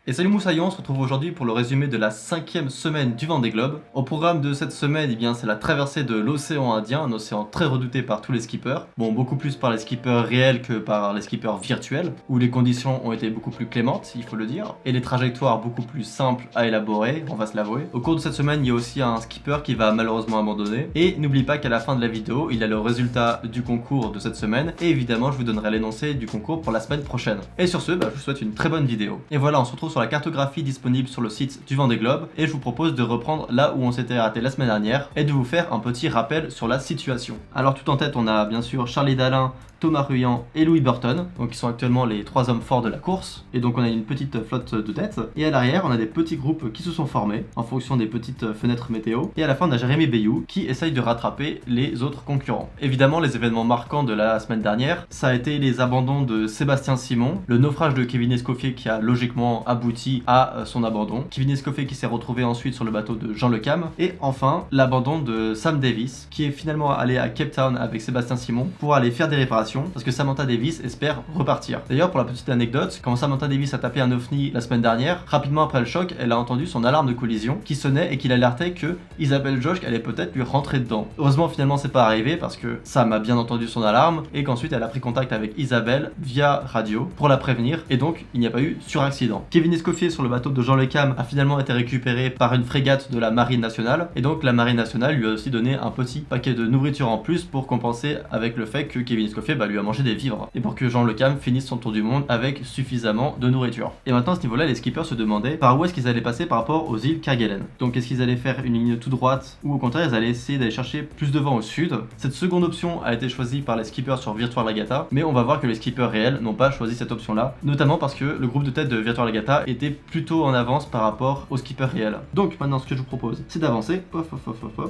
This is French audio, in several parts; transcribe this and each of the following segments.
Et salut Moussaillon, on se retrouve aujourd'hui pour le résumé de la 5e semaine du Vendée Globe. Au programme de cette semaine, eh bien, c'est la traversée de l'océan Indien, un océan très redouté par tous les skippers. Bon, beaucoup plus par les skippers réels que par les skippers virtuels, où les conditions ont été beaucoup plus clémentes, il faut le dire, et les trajectoires beaucoup plus simples à élaborer, on va se l'avouer. Au cours de cette semaine, il y a aussi un skipper qui va malheureusement abandonner. Et n'oublie pas qu'à la fin de la vidéo, il y a le résultat du concours de cette semaine, et évidemment, je vous donnerai l'énoncé du concours pour la semaine prochaine. Et sur ce, je vous souhaite une très bonne vidéo. Et voilà, on se retrouve sur la cartographie disponible sur le site du Vendée Globe et je vous propose de reprendre là où on s'était arrêté la semaine dernière et de vous faire un petit rappel sur la situation. Alors tout en tête, on a bien sûr Charlie Dalin, Thomas Ruyant et Louis Burton, donc qui sont actuellement les 3 hommes forts de la course, et donc on a une petite flotte de tête, et à l'arrière on a des petits groupes qui se sont formés en fonction des petites fenêtres météo, et à la fin on a Jérémy Bayou qui essaye de rattraper les autres concurrents. Évidemment les événements marquants de la semaine dernière, ça a été les abandons de Sébastien Simon, le naufrage de Kevin Escoffier qui a logiquement abouti à son abandon, Kevin Escoffier qui s'est retrouvé ensuite sur le bateau de Jean Le Cam, et enfin l'abandon de Sam Davis qui est finalement allé à Cape Town avec Sébastien Simon pour aller faire des réparations parce que Samantha Davis espère repartir. D'ailleurs, pour la petite anecdote, quand Samantha Davis a tapé un ovni la semaine dernière, rapidement après le choc, elle a entendu son alarme de collision qui sonnait et qui l'alertait que Isabelle Josch allait peut-être lui rentrer dedans. Heureusement, finalement, c'est pas arrivé parce que Sam a bien entendu son alarme et qu'ensuite elle a pris contact avec Isabelle via radio pour la prévenir et donc il n'y a pas eu suraccident. Kevin Escoffier sur le bateau de Jean Le Cam a finalement été récupéré par une frégate de la Marine nationale et donc la Marine nationale lui a aussi donné un petit paquet de nourriture en plus pour compenser avec le fait que Kevin Escoffier lui a mangé des vivres et pour que Jean Le Cam finisse son tour du monde avec suffisamment de nourriture. Et maintenant à ce niveau-là, les skippers se demandaient par où est-ce qu'ils allaient passer par rapport aux îles Kerguelen. Donc est-ce qu'ils allaient faire une ligne toute droite ou au contraire ils allaient essayer d'aller chercher plus de vent au sud. Cette seconde option a été choisie par les skippers sur Virtual Regatta, mais on va voir que les skippers réels n'ont pas choisi cette option-là, notamment parce que le groupe de tête de Virtual Regatta était plutôt en avance par rapport aux skippers réels. Donc maintenant ce que je vous propose, c'est d'avancer.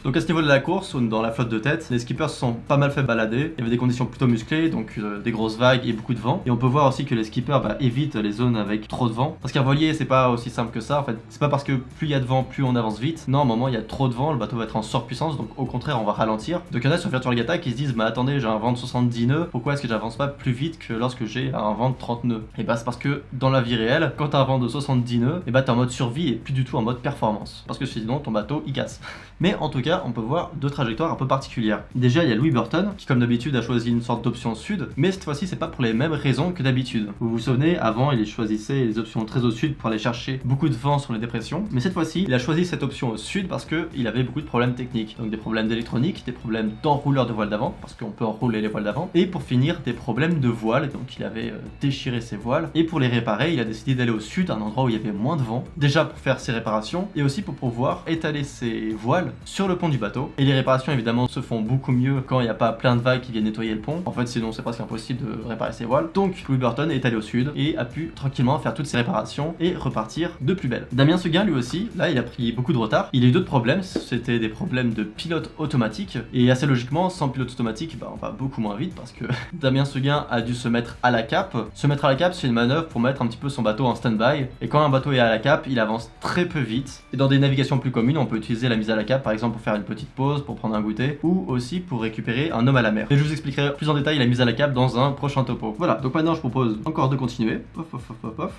Donc à ce niveau de la course, dans la flotte de tête, les skippers se sont pas mal fait balader. Il y avait des conditions plutôt musclées, donc des grosses vagues et beaucoup de vent. Et on peut voir aussi que les skippers évitent les zones avec trop de vent. Parce qu'un voilier, c'est pas aussi simple que ça. En fait, c'est pas parce que plus il y a de vent, plus on avance vite. Non, à un moment, il y a trop de vent, le bateau va être en surpuissance, donc au contraire, on va ralentir. Donc il y en a sur Virtual Regatta qui se disent, attendez, j'ai un vent de 70 nœuds, pourquoi est-ce que j'avance pas plus vite que lorsque j'ai un vent de 30 nœuds? Et c'est parce que dans la vie réelle, quand t'as un vent de 70 nœuds, et t'es en mode survie et plus du tout en mode performance. Parce que sinon, ton bateau, il casse. Mais en tout cas, on peut voir deux trajectoires un peu particulières. Déjà, il y a Louis Burton, qui comme d'habitude a choisi une sorte d'option sud, mais cette fois-ci, c'est pas pour les mêmes raisons que d'habitude. Vous vous souvenez, avant, il choisissait les options très au sud pour aller chercher beaucoup de vent sur les dépressions, mais cette fois-ci, il a choisi cette option au sud parce qu'il avait beaucoup de problèmes techniques. Donc des problèmes d'électronique, des problèmes d'enrouleur de voile d'avant, parce qu'on peut enrouler les voiles d'avant, et pour finir, des problèmes de voile, donc il avait déchiré ses voiles, et pour les réparer, il a décidé d'aller au sud, un endroit où il y avait moins de vent, déjà pour faire ses réparations, et aussi pour pouvoir étaler ses voiles sur le pont du bateau. Et les réparations évidemment se font beaucoup mieux quand il n'y a pas plein de vagues qui viennent nettoyer le pont. En fait sinon c'est presque impossible de réparer ses voiles. Donc Louis Burton est allé au sud et a pu tranquillement faire toutes ses réparations et repartir de plus belle. Damien Seguin lui aussi, là il a pris beaucoup de retard. Il a eu d'autres problèmes, c'était des problèmes de pilote automatique et assez logiquement sans pilote automatique on va beaucoup moins vite parce que Damien Seguin a dû se mettre à la cape. Se mettre à la cape c'est une manœuvre pour mettre un petit peu son bateau en stand-by et quand un bateau est à la cape il avance très peu vite et dans des navigations plus communes on peut utiliser la mise à la cape par exemple pour faire une petite pause, pour prendre un goûter ou aussi pour récupérer un homme à la mer. Et je vous expliquerai plus en détail la mise à la cape dans un prochain topo. Voilà, donc maintenant je propose encore de continuer.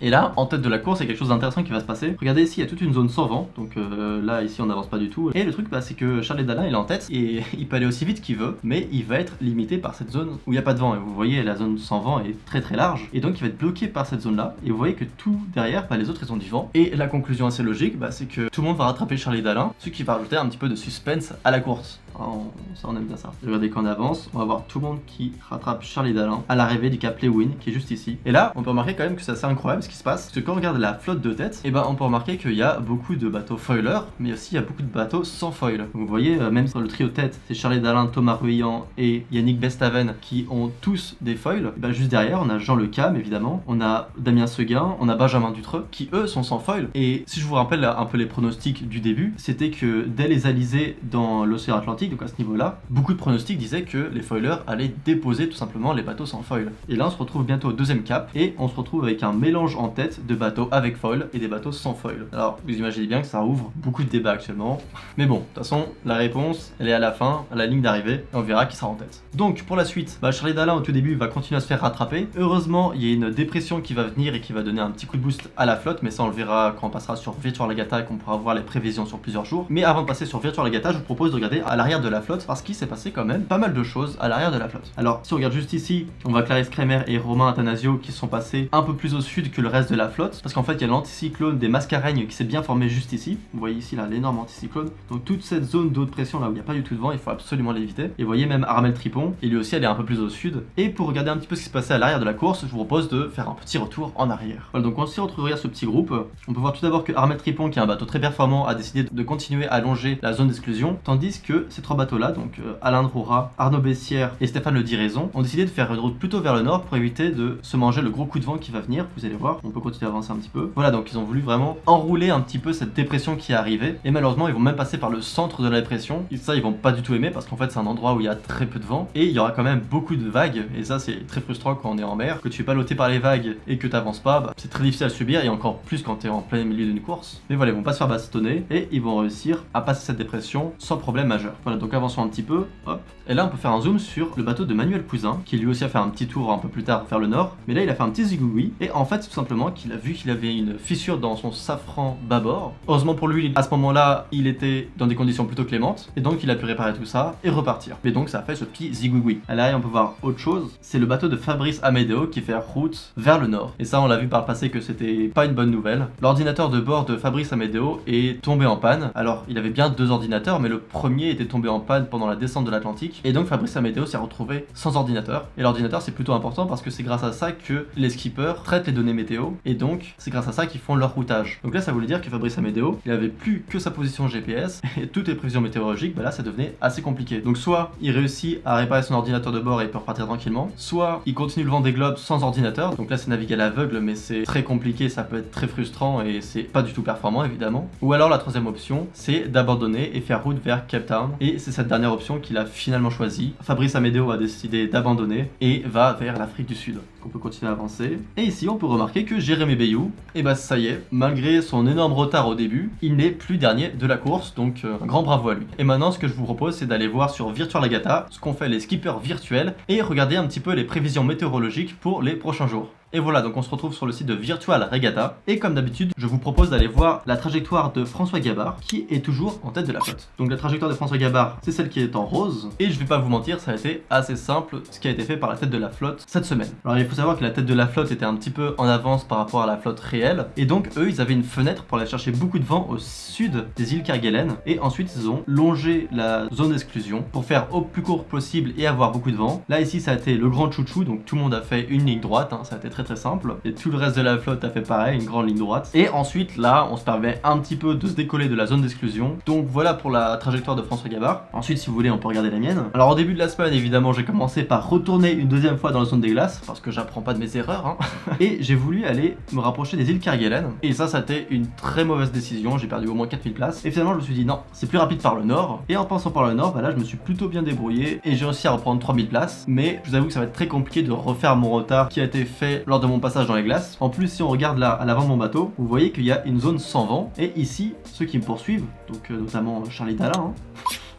Et là, en tête de la course, il y a quelque chose d'intéressant qui va se passer. Regardez ici, il y a toute une zone sans vent, donc là ici on n'avance pas du tout. Et le truc c'est que Charlie Dalin il est en tête et il peut aller aussi vite qu'il veut, mais il va être limité par cette zone où il n'y a pas de vent. Et vous voyez, la zone sans vent est très très large et donc il va être bloqué par cette zone là. Et vous voyez que tout derrière, les autres ils ont du vent. Et la conclusion assez logique, c'est que tout le monde va rattraper Charlie Dalin, ce qui va rajouter un petit peu de suspense à la course. On aime bien ça. Regardez qu'on avance, on va voir tout le monde qui rattrape Charlie Dalin à l'arrivée du cap Lewin qui est juste ici. Et là, on peut remarquer quand même que c'est assez incroyable ce qui se passe. Parce que quand on regarde la flotte de tête, on peut remarquer qu'il y a beaucoup de bateaux foilers, mais aussi il y a beaucoup de bateaux sans foil. Donc vous voyez, même sur le trio de tête, c'est Charlie Dalin, Thomas Ruyant et Yannick Bestaven qui ont tous des foils. Juste derrière, on a Jean Le Cam évidemment, on a Damien Seguin, on a Benjamin Dutreux qui eux sont sans foil. Et si je vous rappelle un peu les pronostics du début, c'était que dès les alizés dans l'océan Atlantique, Atlantique, donc à ce niveau-là, beaucoup de pronostics disaient que les foilers allaient déposer tout simplement les bateaux sans foil. Et là on se retrouve bientôt au deuxième cap et on se retrouve avec un mélange en tête de bateaux avec foil et des bateaux sans foil. Alors vous imaginez bien que ça ouvre beaucoup de débats actuellement, mais bon, de toute façon la réponse elle est à la fin, à la ligne d'arrivée, et on verra qui sera en tête. Donc pour la suite, Charlie Dalin au tout début va continuer à se faire rattraper. Heureusement il y a une dépression qui va venir et qui va donner un petit coup de boost à la flotte, mais ça on le verra quand on passera sur Virtual Regatta et qu'on pourra voir les prévisions sur plusieurs jours. Mais avant de passer sur Virtual Regatta, je vous propose de regarder à l'arrière de la flotte parce qu'il s'est passé quand même pas mal de choses à l'arrière de la flotte. Alors si on regarde juste ici, on voit Clarisse Kremer et Romain Attanasio qui sont passés un peu plus au sud que le reste de la flotte, parce qu'en fait il y a l'anticyclone des Mascareignes qui s'est bien formé juste ici. Vous voyez ici là l'énorme anticyclone. Donc toute cette zone de haute pression là où il n'y a pas du tout de vent, il faut absolument l'éviter. Et vous voyez même Armel Tripon, et lui aussi elle est un peu plus au sud. Et pour regarder un petit peu ce qui se passait à l'arrière de la course, je vous propose de faire un petit retour en arrière. Voilà, donc on s'y retrouve ce petit groupe. On peut voir tout d'abord que Armel Tripon, qui est un bateau très performant, a décidé de continuer à longer la zone d'exclusion, tandis que ces trois bateaux là, donc Alain Droura, Arnaud Bessières et Stéphane Le Diraison, ont décidé de faire une route plutôt vers le nord pour éviter de se manger le gros coup de vent qui va venir. Vous allez voir, on peut continuer à avancer un petit peu. Voilà, donc ils ont voulu vraiment enrouler un petit peu cette dépression qui est arrivée, et malheureusement ils vont même passer par le centre de la dépression, et ça ils vont pas du tout aimer parce qu'en fait c'est un endroit où il y a très peu de vent et il y aura quand même beaucoup de vagues, et ça c'est très frustrant quand on est en mer, que tu es ballotté par les vagues et que t'avances pas, c'est très difficile à subir, et encore plus quand tu es en plein milieu d'une course. Mais voilà, ils vont pas se faire bastonner et ils vont réussir à passer cette dépression sans problème majeur. Voilà, donc avançons un petit peu, hop. Et là on peut faire un zoom sur le bateau de Manuel Pouzin, qui lui aussi a fait un petit tour un peu plus tard vers le nord, mais là il a fait un petit zigouigoui, et en fait c'est tout simplement qu'il a vu qu'il avait une fissure dans son safran bâbord. Heureusement pour lui, à ce moment-là, il était dans des conditions plutôt clémentes, et donc il a pu réparer tout ça et repartir. Mais donc ça a fait ce petit zigouigoui. Là on peut voir autre chose, c'est le bateau de Fabrice Amédéo qui fait route vers le nord. Et ça on l'a vu par le passé que c'était pas une bonne nouvelle. L'ordinateur de bord de Fabrice Amédéo est tombé en panne. Alors il avait bien deux ordinateurs, mais le premier était tombé en panne pendant la descente de l'Atlantique, et donc Fabrice Amédéo s'est retrouvé sans ordinateur. Et l'ordinateur c'est plutôt important parce que c'est grâce à ça que les skippers traitent les données météo, et donc c'est grâce à ça qu'ils font leur routage. Donc là ça voulait dire que Fabrice Amédéo, il avait plus que sa position GPS, et toutes les prévisions météorologiques, là ça devenait assez compliqué. Donc soit il réussit à réparer son ordinateur de bord et peut repartir tranquillement, soit il continue le Vendée Globe sans ordinateur, donc là c'est naviguer à l'aveugle, mais c'est très compliqué, ça peut être très frustrant et c'est pas du tout performant évidemment. Ou alors la troisième option, c'est d'abandonner et faire route vers Cape Town, et c'est cette dernière option qu'il a finalement choisie. Fabrice Amédéo a décidé d'abandonner et va vers l'Afrique du Sud. On peut continuer à avancer. Et ici on peut remarquer que Jérémy Bayou, et bah ça y est, malgré son énorme retard au début, il n'est plus dernier de la course, donc un grand bravo à lui. Et maintenant ce que je vous propose c'est d'aller voir sur Virtual Regatta ce qu'ont fait les skippers virtuels et regarder un petit peu les prévisions météorologiques pour les prochains jours. Et voilà, donc on se retrouve sur le site de Virtual Regatta, et comme d'habitude, je vous propose d'aller voir la trajectoire de François Gabard, qui est toujours en tête de la flotte. Donc la trajectoire de François Gabard, c'est celle qui est en rose, et je vais pas vous mentir, ça a été assez simple ce qui a été fait par la tête de la flotte cette semaine. Alors il faut savoir que la tête de la flotte était un petit peu en avance par rapport à la flotte réelle, et donc eux, ils avaient une fenêtre pour aller chercher beaucoup de vent au sud des îles Kerguelen, et ensuite ils ont longé la zone d'exclusion pour faire au plus court possible et avoir beaucoup de vent. Là ici, ça a été le grand chouchou, donc tout le monde a fait une ligne droite, ça a été très simple, et tout le reste de la flotte a fait pareil, une grande ligne droite. Et ensuite là on se permet un petit peu de se décoller de la zone d'exclusion. Donc voilà pour la trajectoire de François Gabard. Ensuite si vous voulez on peut regarder la mienne. Alors au début de la semaine évidemment j'ai commencé par retourner une deuxième fois dans la zone des glaces, parce que j'apprends pas de mes erreurs et j'ai voulu aller me rapprocher des îles Kerguelen, et ça a été une très mauvaise décision, j'ai perdu au moins 4000 places, et finalement je me suis dit non, c'est plus rapide par le nord, et en passant par le nord, là je me suis plutôt bien débrouillé et j'ai réussi à reprendre 3000 places, mais je vous avoue que ça va être très compliqué de refaire mon retard qui a été fait lors de mon passage dans les glaces. En plus si on regarde là à l'avant de mon bateau, vous voyez qu'il y a une zone sans vent, et ici ceux qui me poursuivent, donc notamment Charlie Dalin,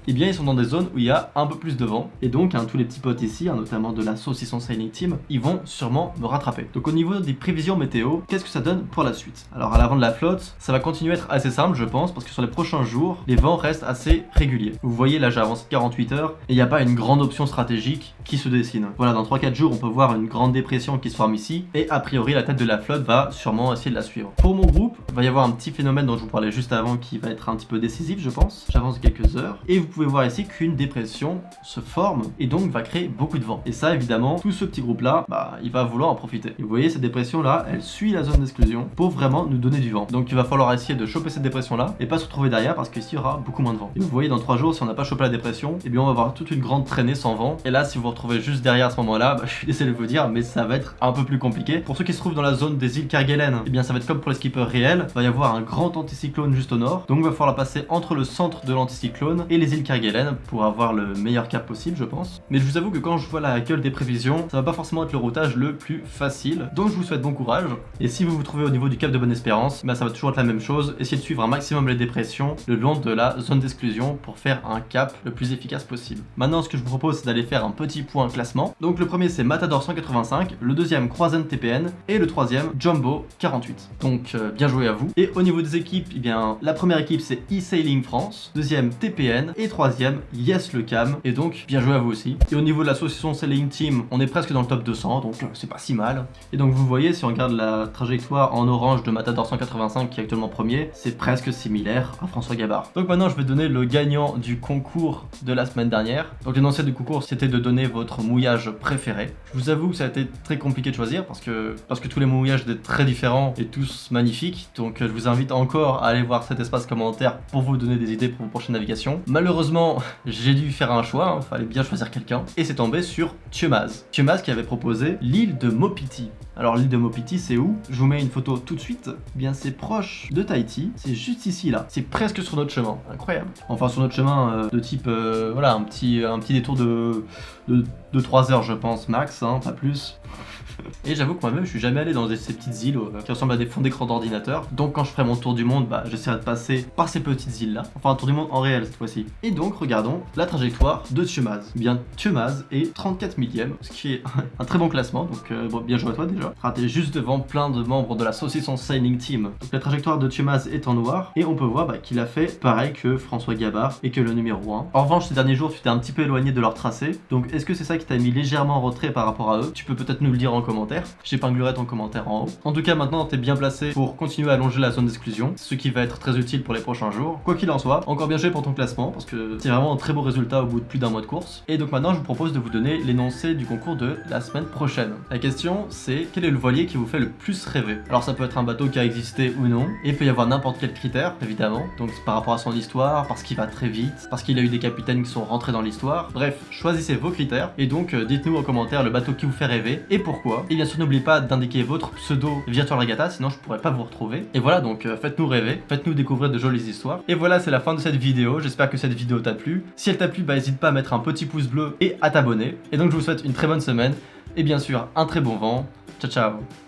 eh bien ils sont dans des zones où il y a un peu plus de vent, et donc tous les petits potes ici, notamment de la Saucisson Sailing Team, ils vont sûrement me rattraper. Donc au niveau des prévisions météo, qu'est-ce que ça donne pour la suite? Alors à l'avant de la flotte, ça va continuer à être assez simple je pense, parce que sur les prochains jours, les vents restent assez réguliers. Vous voyez là j'ai avancé 48 heures, et il n'y a pas une grande option stratégique qui se dessine. Voilà, dans 3-4 jours on peut voir une grande dépression qui se forme ici, et a priori la tête de la flotte va sûrement essayer de la suivre. Pour mon groupe, il va y avoir un petit phénomène dont je vous parlais juste avant qui va être un petit peu décisif je pense. J'avance quelques heures, et vous pouvez voir ici qu'une dépression se forme et donc va créer beaucoup de vent. Et ça évidemment, tout ce petit groupe là, il va vouloir en profiter. Et vous voyez cette dépression là, elle suit la zone d'exclusion pour vraiment nous donner du vent. Donc il va falloir essayer de choper cette dépression là et pas se retrouver derrière, parce qu'ici il y aura beaucoup moins de vent. Et vous voyez dans 3 jours, si on n'a pas chopé la dépression, et bien on va avoir toute une grande traînée sans vent. Et là si vous vous retrouvez juste derrière à ce moment là, je suis désolé de vous dire, mais ça va être un peu plus compliqué. Pour ceux qui se trouvent dans la zone des îles Kerguelen, et bien ça va être comme pour les skippers réels, il va y avoir un grand anticyclone juste au nord, donc il va falloir passer entre le centre de l'anticyclone et les îles Kerguelen pour avoir le meilleur cap possible, je pense. Mais je vous avoue que quand je vois la gueule des prévisions, ça va pas forcément être le routage le plus facile. Donc je vous souhaite bon courage. Et si vous vous trouvez au niveau du cap de Bonne-Espérance, bah ça va toujours être la même chose. Essayez de suivre un maximum les dépressions le long de la zone d'exclusion pour faire un cap le plus efficace possible. Maintenant, ce que je vous propose, c'est d'aller faire un petit point classement. Donc le premier, c'est Matador 185, le deuxième, Croisen TPN, et le troisième, Jumbo 48. Donc bien joué à vous. Et au niveau des équipes, eh bien, la première équipe, c'est e-Sailing France, deuxième, TPN, et troisième, Yes le Cam. Et donc, bien joué à vous aussi. Et au niveau de l'association Sailing Team, on est presque dans le top 200, donc c'est pas si mal. Et donc vous voyez, si on regarde la trajectoire en orange de Matador 185 qui est actuellement premier, c'est presque similaire à François Gabard. Donc maintenant je vais donner le gagnant du concours de la semaine dernière. Donc l'énoncé du concours, c'était de donner votre mouillage préféré. Je vous avoue que ça a été très compliqué de choisir parce que tous les mouillages étaient très différents et tous magnifiques. Donc je vous invite encore à aller voir cet espace commentaire pour vous donner des idées pour vos prochaines navigations. Malheureusement, j'ai dû faire un choix, fallait bien choisir quelqu'un, et c'est tombé sur Thiemaz. Thiemaz qui avait proposé l'île de Mopiti. Alors l'île de Mopiti, c'est où? Je vous mets une photo tout de suite. Eh bien c'est proche de Tahiti, c'est juste ici là. C'est presque sur notre chemin, incroyable. Enfin sur notre chemin de type, voilà, un petit détour de 3 heures je pense max, hein, pas plus. Et j'avoue que moi-même je suis jamais allé dans ces petites îles qui ressemblent à des fonds d'écran d'ordinateur. Donc quand je ferai mon tour du monde, bah j'essaierai de passer par ces petites îles là. Enfin un tour du monde en réel cette fois-ci. Et donc regardons la trajectoire de Thiemaz. Eh bien Thiemaz est 34 millième, ce qui est un très bon classement. Donc bon, bien joué à toi déjà. T'es juste devant plein de membres de la Saucisson Sailing Team. Donc la trajectoire de Thiemaz est en noir. Et on peut voir qu'il a fait pareil que François Gabard et que le numéro 1. En revanche ces derniers jours tu t'es un petit peu éloigné de leur tracé. Donc est-ce que c'est ça qui t'a mis légèrement en retrait par rapport à eux? Tu peux peut-être nous le dire en commentaire. J'épinglerai ton commentaire en haut. En tout cas, maintenant, t'es bien placé pour continuer à allonger la zone d'exclusion, ce qui va être très utile pour les prochains jours. Quoi qu'il en soit, encore bien joué pour ton classement, parce que c'est vraiment un très beau résultat au bout de plus d'un mois de course. Et donc maintenant, je vous propose de vous donner l'énoncé du concours de la semaine prochaine. La question, c'est quel est le voilier qui vous fait le plus rêver? Alors ça peut être un bateau qui a existé ou non, et il peut y avoir n'importe quel critère, évidemment. Donc c'est par rapport à son histoire, parce qu'il va très vite, parce qu'il a eu des capitaines qui sont rentrés dans l'histoire. Bref, choisissez vos critères, et donc dites-nous en commentaire le bateau qui vous fait rêver, et pourquoi. Et bien sûr, n'oubliez pas d'indiquer votre pseudo Virtual Regatta, sinon je pourrais pas vous retrouver. Et voilà, donc faites-nous rêver, faites-nous découvrir de jolies histoires. Et voilà, c'est la fin de cette vidéo. J'espère que cette vidéo t'a plu. Si elle t'a plu, n'hésite pas à mettre un petit pouce bleu et à t'abonner. Et donc je vous souhaite une très bonne semaine et bien sûr un très bon vent. Ciao ciao.